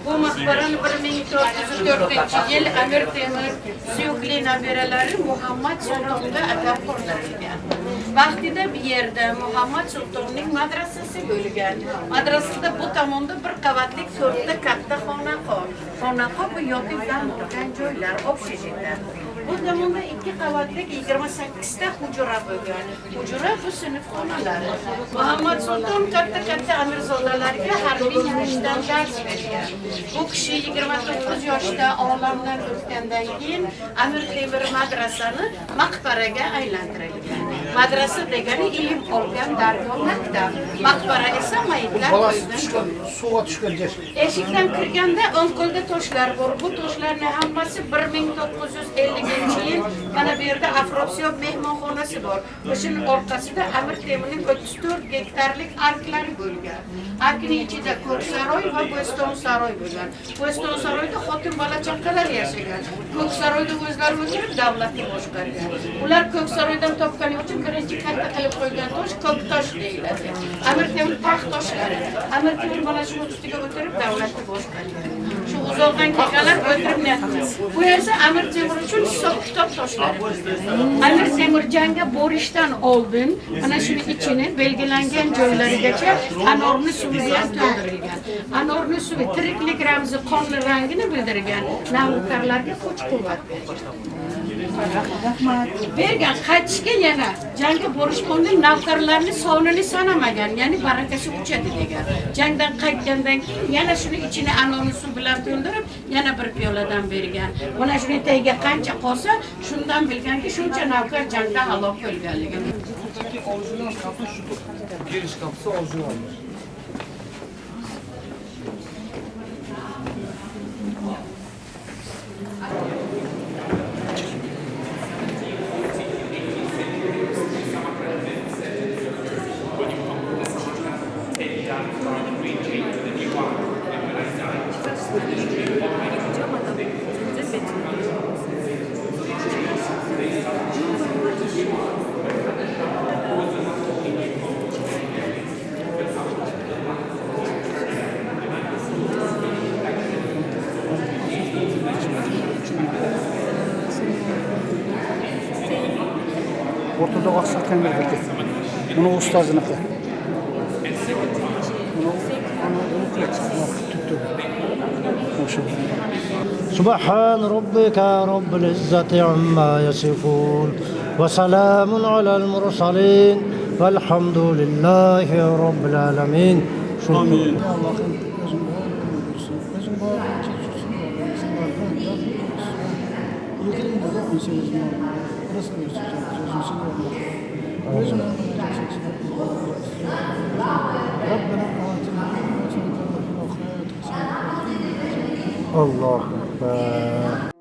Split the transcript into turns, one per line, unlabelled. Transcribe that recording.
Bu maqbarani 1404-yil Amir Temur suyukli nabiralari Muhammad Sultonga atab qurdirilgan. Vaqtida bu yerda Muhammad Sultonning madrasasi bo'lgan. Madrasada bu tomonda bir qavatlik 4 ta katta xonaqo. Xonaqo bu yotib dam olgan joylar, общежитие. Bu tomonda 2 qavatlik 28 ta hujra bo'lgan. Hujra bu sinfxonalari. Muhammad Sulton katta amirzodalarga harbiy yurishdan dars bergan. Bu kishi 29 yoshda olamdan o'tgandan keyin Amir Temur madrasani maqbaraga aylantirilgan. Madrasa degani ilm olgan dargoh maktab. Maqbara esa mayitlar qo'yilgan.
Suva tushgan yer.
Eshikdan kirganda o'ng qo'lda toshlar bor. Bu toshlarning hammasi 1950-yil mana bu yerda Afrosiyob mehmonxonasi bor. O'shaning orqasida Amir Temurning 34 gektarlik arklari bo'lgan. Arkning ichida Ko'ksaroy va Bo'ston saroy bo'lgan. Bo'ston saroyda xotin bola chaqalar yashagan. Ko'ksaroyda o'zlari o'tirib davlatni boshqargan. Ular Ko'ksaroydan topgani uchun birinchi katta qilib qo'ygan tosh ko'k tosh deyiladi. Amir Temur taxt toshlari. Amir Temur mana shu ustiga o'tirib davlatni boshqargan. Shu uzoqdan kelganlar o'tirib netmiz. Bu esa Amir Temur uchun hisob kitob toshlari. Amir Temur jangga borishdan oldin mana shu ichini belgilangan joylarigacha anorni suvi bilan to'ldirilgan. Anorni suvi tiriklik ramzi qonli rangini bildirgan. Navkarlarga kuch-quvvat bergan. Qaytishga yana jangga borishdan oldin navkarlarni sonini sanamagan, ya'ni barakasi uchadi degan. Jangdan qaytgandan keyin yana shuni ichini anorni suv bilan to'ldirib, yana bir piyoladan bergan. Mana shuni tagiga qancha qolsa, shundan bilganki, shuncha navkar jangda halok bo'lganligini.
Orijinal kapı şudur. Giriş kapısı orijinal. Ortada aksakan bir peki. Bunu ustazına koy.
سبحان ربك رب العزة عما يصفون وسلام على المرسلين والحمد لله رب العالمين.
Amin.
الله أكبر.